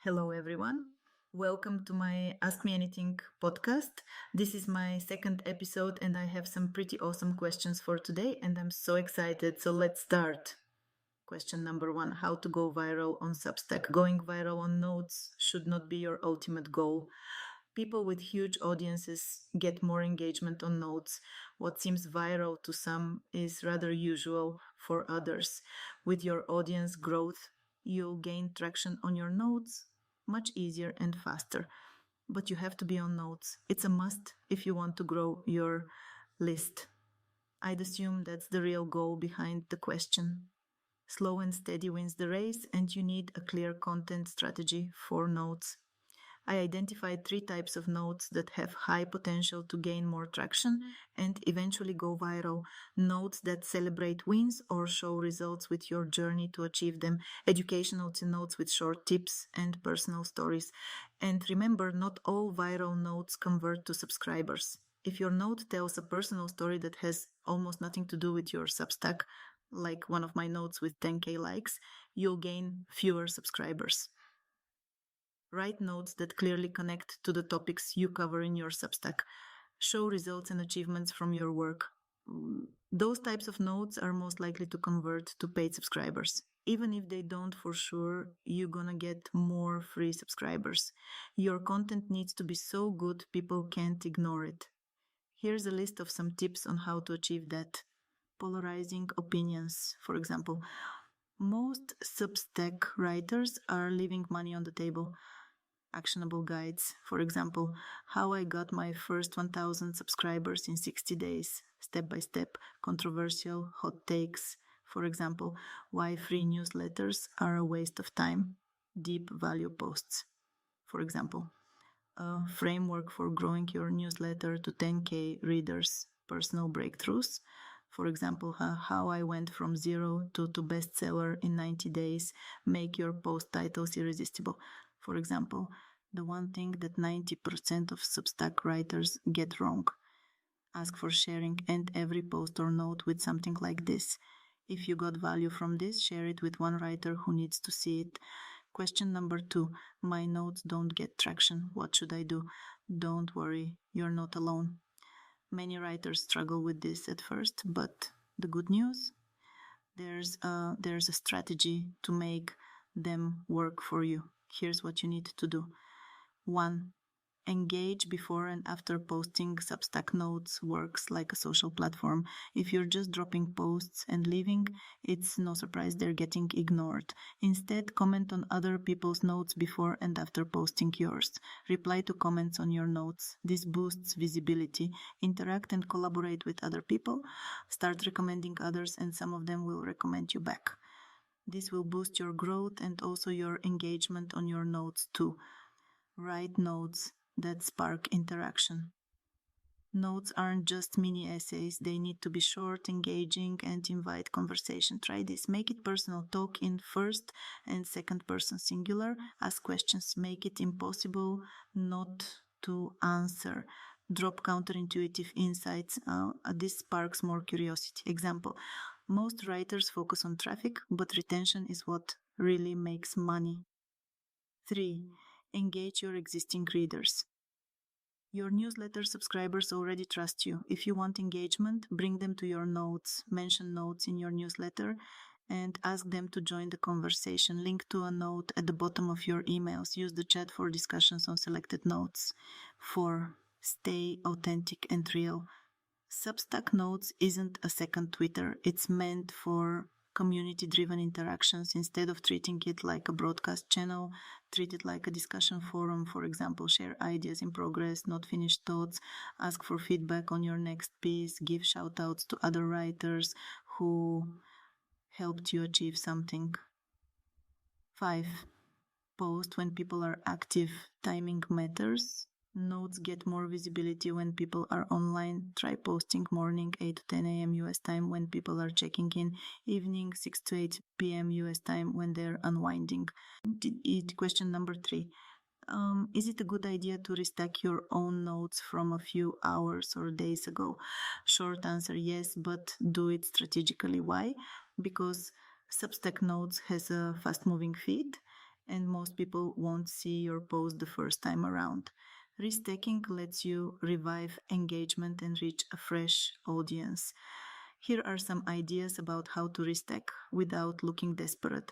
Hello, everyone. Welcome to my Ask Me Anything podcast. This is my second episode, and I have some pretty awesome questions for today, and I'm so excited. So let's start. Question number one: how to go viral on Substack? Going viral on notes should not be your ultimate goal. People with huge audiences get more engagement on notes. What seems viral to some is rather usual for others. With your audience growth, you'll gain traction on your notes much easier and faster. But you have to be on notes. It's a must if you want to grow your list. I'd assume that's the real goal behind the question. Slow and steady wins the race, and you need a clear content strategy for notes. I identified 3 types of notes that have high potential to gain more traction and eventually go viral. Notes that celebrate wins or show results with your journey to achieve them. Educational notes with short tips and personal stories. And remember, not all viral notes convert to subscribers. If your note tells a personal story that has almost nothing to do with your Substack, like one of my notes with 10k likes, you'll gain fewer subscribers. Write notes that clearly connect to the topics you cover in your Substack. Show results and achievements from your work. Those types of notes are most likely to convert to paid subscribers. Even if they don't, for sure, you're gonna get more free subscribers. Your content needs to be so good people can't ignore it. Here's a list of some tips on how to achieve that. Polarizing opinions, for example. Most Substack writers are leaving money on the table. Actionable guides, for example, how I got my first 1000 subscribers in 60 days, step by step. Controversial hot takes, for example, why free newsletters are a waste of time. Deep value posts, for example, a framework for growing your newsletter to 10k readers. Personal breakthroughs, for example, how I went from zero to bestseller in 90 days. Make your post titles irresistible. For example, the one thing that 90% of Substack writers get wrong. Ask for sharing, end every post or note with something like this. If you got value from this, share it with one writer who needs to see it. Question number 2. My notes don't get traction. What should I do? Don't worry, you're not alone. Many writers struggle with this at first, but the good news? There's a strategy to make them work for you. Here's what you need to do. 1. Engage before and after posting. Substack Notes works like a social platform. If you're just dropping posts and leaving, it's no surprise they're getting ignored. Instead, comment on other people's notes before and after posting yours. Reply to comments on your notes. This boosts visibility. Interact and collaborate with other people. Start recommending others, and some of them will recommend you back. This will boost your growth and also your engagement on your notes too. Write notes that spark interaction. Notes aren't just mini essays. They need to be short, engaging, and invite conversation. Try this. Make it personal. Talk in first and second person singular. Ask questions. Make it impossible not to answer. Drop counterintuitive insights. This sparks more curiosity. Example. Most writers focus on traffic, but retention is what really makes money. 3. Engage your existing readers. Your newsletter subscribers already trust you. If you want engagement, bring them to your notes. Mention notes in your newsletter and ask them to join the conversation. Link to a note at the bottom of your emails. Use the chat for discussions on selected notes. 4. Stay authentic and real. Substack Notes isn't a second Twitter. It's meant for community-driven interactions. Instead of treating it like a broadcast channel, treat it like a discussion forum. For example, share ideas in progress, not finished thoughts, ask for feedback on your next piece, give shout-outs to other writers who helped you achieve something. 5. Post when people are active. Timing matters. Notes get more visibility when people are online. Try posting morning 8 to 10 a.m. US time when people are checking in. Evening 6 to 8 p.m. US time when they're unwinding. Question number 3. Is it a good idea to restack your own notes from a few hours or days ago? Short answer, yes, but do it strategically. Why? Because Substack Notes has a fast-moving feed and most people won't see your post the first time around. Restacking lets you revive engagement and reach a fresh audience. Here are some ideas about how to restack without looking desperate.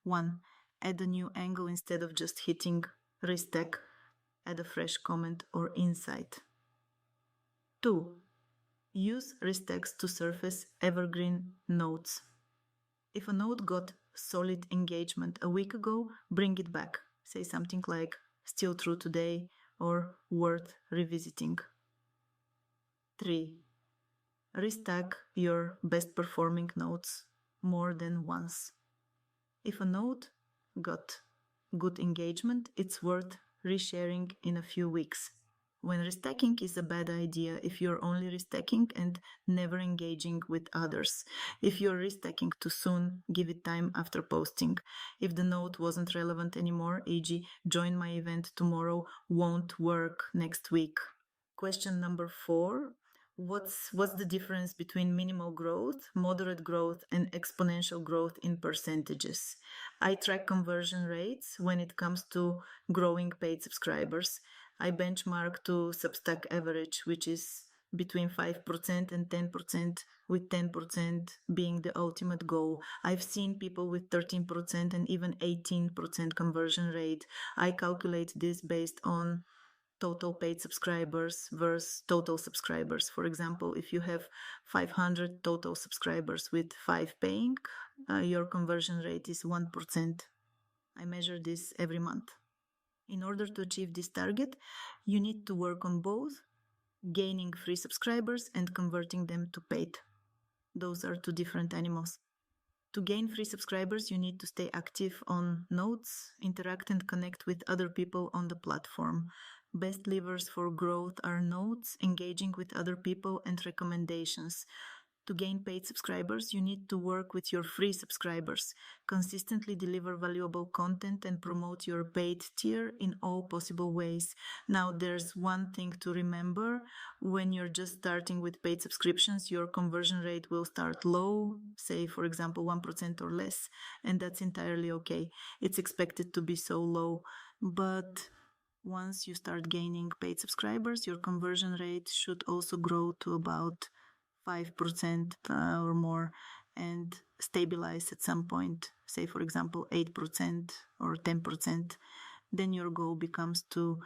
1. Add a new angle instead of just hitting restack. Add a fresh comment or insight. 2. Use restacks to surface evergreen notes. If a note got solid engagement a week ago, bring it back. Say something like still true today or worth revisiting. 3. Restack your best performing notes more than once. If a note got good engagement, it's worth resharing in a few weeks. When restacking is a bad idea if you're only restacking and never engaging with others. If you're restacking too soon, give it time after posting. If the note wasn't relevant anymore, e.g., join my event tomorrow won't work next week. Question number 4. What's the difference between minimal growth, moderate growth, and exponential growth in percentages? I track conversion rates when it comes to growing paid subscribers. I benchmark to Substack average, which is between 5% and 10%, with 10% being the ultimate goal. I've seen people with 13% and even 18% conversion rate. I calculate this based on total paid subscribers versus total subscribers. For example, if you have 500 total subscribers with 5 paying, your conversion rate is 1%. I measure this every month. In order to achieve this target, you need to work on both gaining free subscribers and converting them to paid. Those are two different animals. To gain free subscribers, you need to stay active on notes, interact and connect with other people on the platform. Best levers for growth are notes, engaging with other people, and recommendations. To gain paid subscribers, you need to work with your free subscribers, consistently deliver valuable content, and promote your paid tier in all possible ways. Now, there's one thing to remember. When you're just starting with paid subscriptions, your conversion rate will start low, say, for example, 1% or less, and that's entirely okay. It's expected to be so low, but once you start gaining paid subscribers, your conversion rate should also grow to about 5% or more and stabilize at some point, say for example 8% or 10%, then your goal becomes to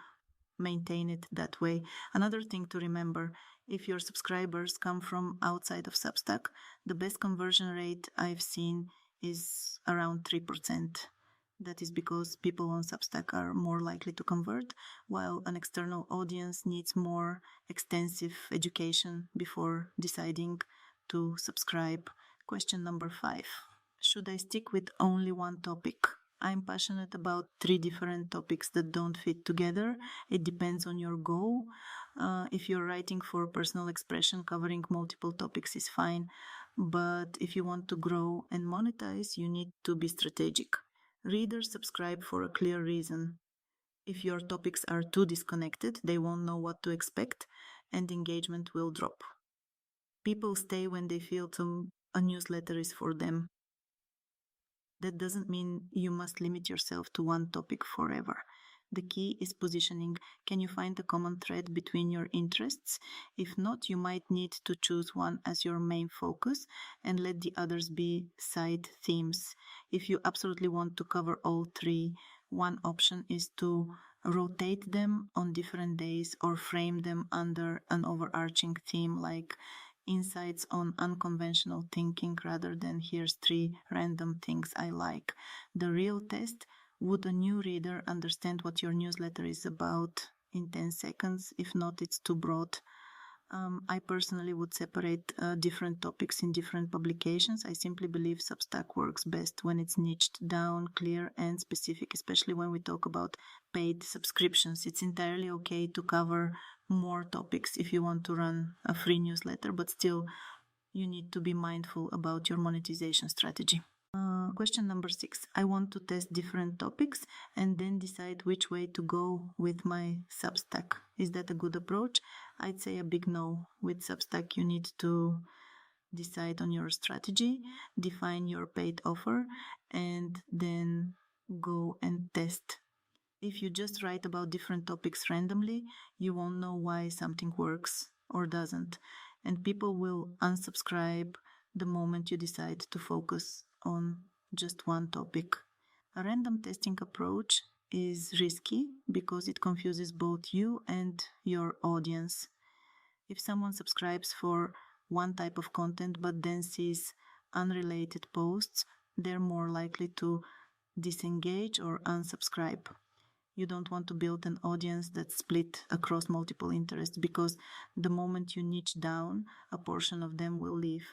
maintain it that way. Another thing to remember, if your subscribers come from outside of Substack, the best conversion rate I've seen is around 3%. That is because people on Substack are more likely to convert, while an external audience needs more extensive education before deciding to subscribe. Question number 5. Should I stick with only one topic? I'm passionate about 3 different topics that don't fit together. It depends on your goal. If you're writing for personal expression, covering multiple topics is fine. But if you want to grow and monetize, you need to be strategic. Readers subscribe for a clear reason. If your topics are too disconnected, they won't know what to expect and engagement will drop. People stay when they feel a newsletter is for them. That doesn't mean you must limit yourself to one topic forever. The key is positioning. Can you find a common thread between your interests? If not, you might need to choose one as your main focus and let the others be side themes. If you absolutely want to cover all 3, one option is to rotate them on different days or frame them under an overarching theme like insights on unconventional thinking rather than here's 3 random things I like. The real test: would a new reader understand what your newsletter is about in 10 seconds? If not, it's too broad. I personally would separate different topics in different publications. I simply believe Substack works best when it's niched down, clear and specific, especially when we talk about paid subscriptions. It's entirely okay to cover more topics if you want to run a free newsletter, but still you need to be mindful about your monetization strategy. Question number 6. I want to test different topics and then decide which way to go with my Substack. Is that a good approach? I'd say a big no. With Substack, you need to decide on your strategy, define your paid offer, and then go and test. If you just write about different topics randomly, you won't know why something works or doesn't, and people will unsubscribe the moment you decide to focus on just one topic. A random testing approach is risky because it confuses both you and your audience. If someone subscribes for one type of content but then sees unrelated posts, they're more likely to disengage or unsubscribe. You don't want to build an audience that's split across multiple interests because the moment you niche down, a portion of them will leave.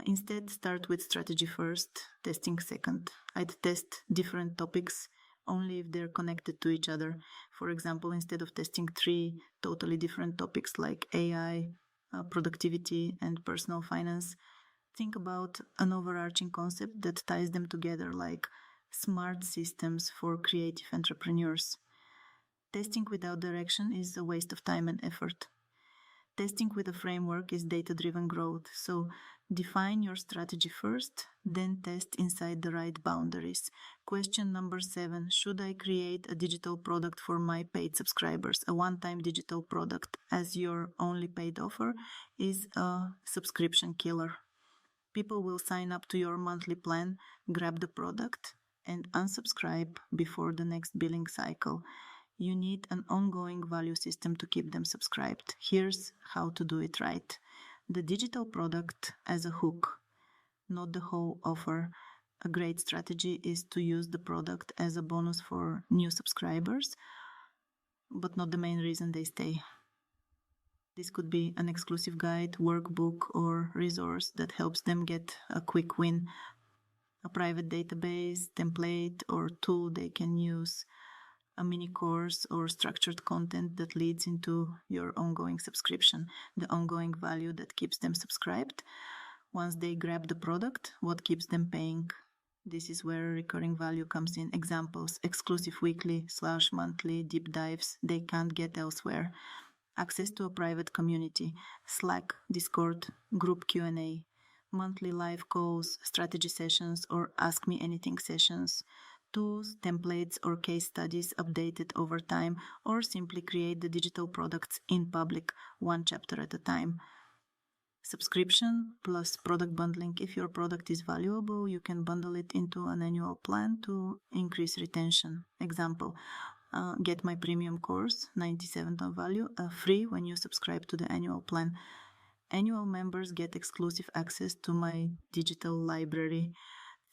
Instead, start with strategy first, testing second. I'd test different topics only if they're connected to each other. For example, instead of testing three totally different topics like AI, productivity, and personal finance, think about an overarching concept that ties them together, like smart systems for creative entrepreneurs. Testing without direction is a waste of time and effort. Testing with a framework is data-driven growth, so define your strategy first, then test inside the right boundaries. Question number 7, should I create a digital product for my paid subscribers? A one-time digital product as your only paid offer is a subscription killer. People will sign up to your monthly plan, grab the product, and unsubscribe before the next billing cycle. You need an ongoing value system to keep them subscribed. Here's how to do it right. The digital product as a hook, not the whole offer. A great strategy is to use the product as a bonus for new subscribers, but not the main reason they stay. This could be an exclusive guide, workbook, or resource that helps them get a quick win. A private database, template, or tool they can use. A mini course or structured content that leads into your ongoing subscription, the ongoing value that keeps them subscribed. Once they grab the product, what keeps them paying? This is where recurring value comes in. Examples: exclusive weekly/monthly deep dives they can't get elsewhere. Access to a private community, Slack, Discord, group Q&A, monthly live calls, strategy sessions, or Ask Me Anything sessions. Tools, templates, or case studies updated over time, or simply create the digital products in public, one chapter at a time. Subscription plus product bundling. If your product is valuable, you can bundle it into an annual plan to increase retention. Example, get my premium course, 97 on value, free when you subscribe to the annual plan. Annual members get exclusive access to my digital library.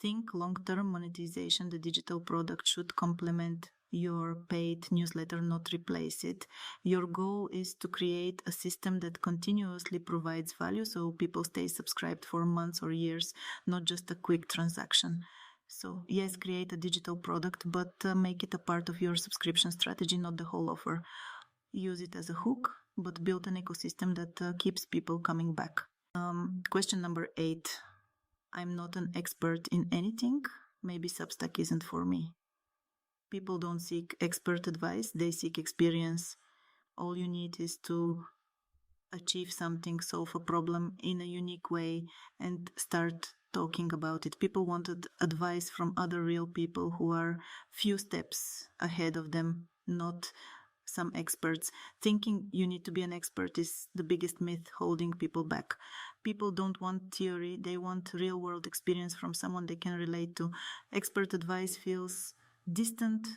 Think long-term monetization. The digital product should complement your paid newsletter, not replace it. Your goal is to create a system that continuously provides value so people stay subscribed for months or years, not just a quick transaction. So yes, create a digital product, but make it a part of your subscription strategy, not the whole offer. Use it as a hook, but build an ecosystem that keeps people coming back. Question number 8. I'm not an expert in anything. Maybe Substack isn't for me. People don't seek expert advice, they seek experience. All you need is to achieve something, solve a problem in a unique way, and start talking about it. People wanted advice from other real people who are few steps ahead of them, not some experts. Thinking you need to be an expert is the biggest myth holding people back. People don't want theory, they want real world experience from someone they can relate to. Expert advice feels distant,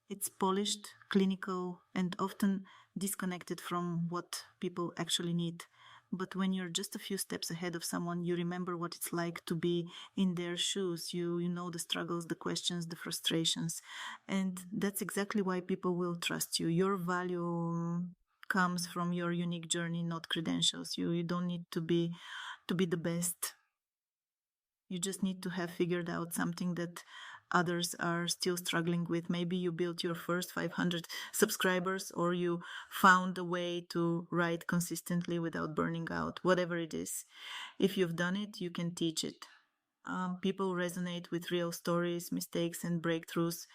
it's polished, clinical, and often disconnected from what people actually need. But when you're just a few steps ahead of someone, you remember what it's like to be in their shoes. You know the struggles, the questions, the frustrations. And that's exactly why people will trust you. Your value comes from your unique journey, not credentials. You don't need to be the best. You just need to have figured out something that others are still struggling with. Maybe you built your first 500 subscribers, or you found a way to write consistently without burning out. Whatever it is, if you've done it, you can teach it. People resonate with real stories, mistakes, and breakthroughs.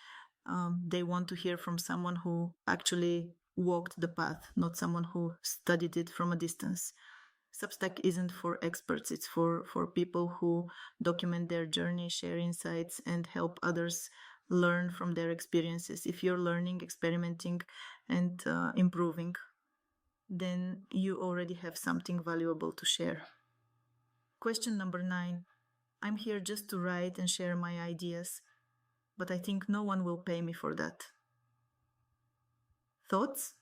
They want to hear from someone who actually walked the path, not someone who studied it from a distance. Substack isn't for experts, it's for people who document their journey, share insights, and help others learn from their experiences. If you're learning, experimenting, and improving, then you already have something valuable to share. Question number 9. I'm here just to write and share my ideas, but I think no one will pay me for that. Thoughts?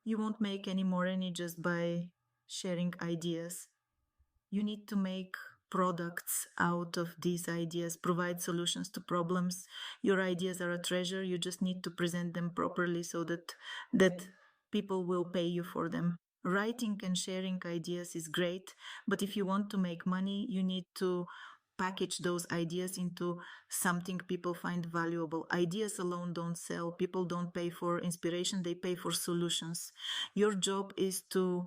You won't make any money just by sharing ideas. You need to make products out of these ideas, provide solutions to problems. Your ideas are a treasure. You just need to present them properly so that people will pay you for them. Writing and sharing ideas is great, but if you want to make money, you need to package those ideas into something people find valuable. Ideas alone don't sell. People don't pay for inspiration, they pay for solutions. Your job is to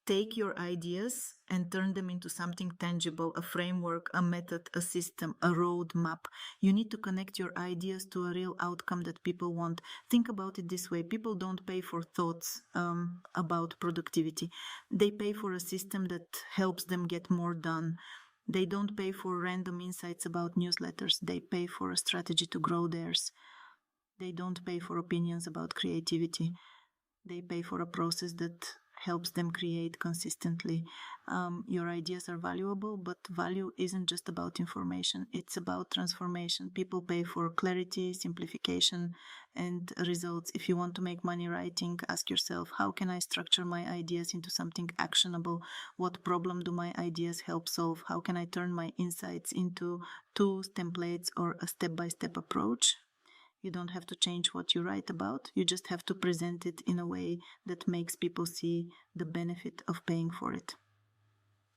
take your ideas and turn them into something tangible, a framework, a method, a system, a roadmap. You need to connect your ideas to a real outcome that people want. Think about it this way. People don't pay for thoughts about productivity. They pay for a system that helps them get more done. They don't pay for random insights about newsletters. They pay for a strategy to grow theirs. They don't pay for opinions about creativity. They pay for a process that helps them create consistently. Your ideas are valuable, but value isn't just about information. It's about transformation. People pay for clarity, simplification, and results. If you want to make money writing, ask yourself, how can I structure my ideas into something actionable? What problem do my ideas help solve? How can I turn my insights into tools, templates, or a step-by-step approach? You don't have to change what you write about. You just have to present it in a way that makes people see the benefit of paying for it.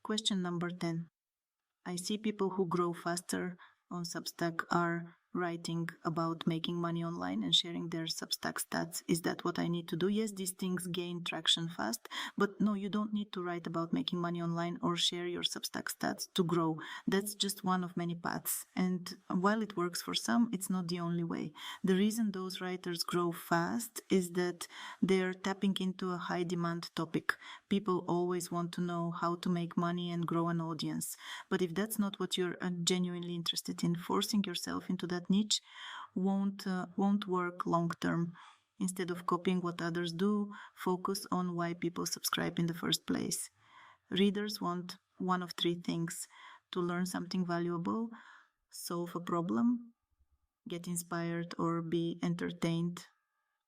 Question number 10. I see people who grow faster on Substack are writing about making money online and sharing their Substack stats. Is that what I need to do? Yes, these things gain traction fast, but no, you don't need to write about making money online or share your Substack stats to grow. That's just one of many paths. And while it works for some, it's not the only way. The reason those writers grow fast is that they're tapping into a high demand topic. People always want to know how to make money and grow an audience. But if that's not what you're genuinely interested in, forcing yourself into that niche won't work long term. Instead of copying what others do, focus on why people subscribe in the first place. Readers want one of three things: to learn something valuable, solve a problem, get inspired, or be entertained.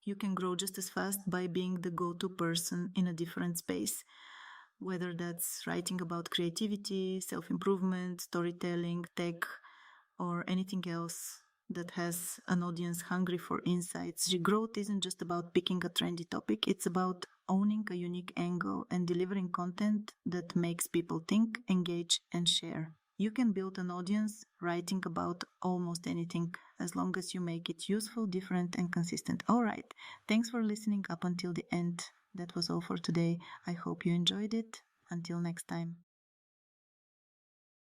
You can grow just as fast by being the go-to person in a different space, whether that's writing about creativity, self-improvement, storytelling, tech, or anything else that has an audience hungry for insights. Growth isn't just about picking a trendy topic, it's about owning a unique angle and delivering content that makes people think, engage, and share. You can build an audience writing about almost anything as long as you make it useful, different, and consistent. All right, thanks for listening up until the end. That was all for today. I hope you enjoyed it. Until next time.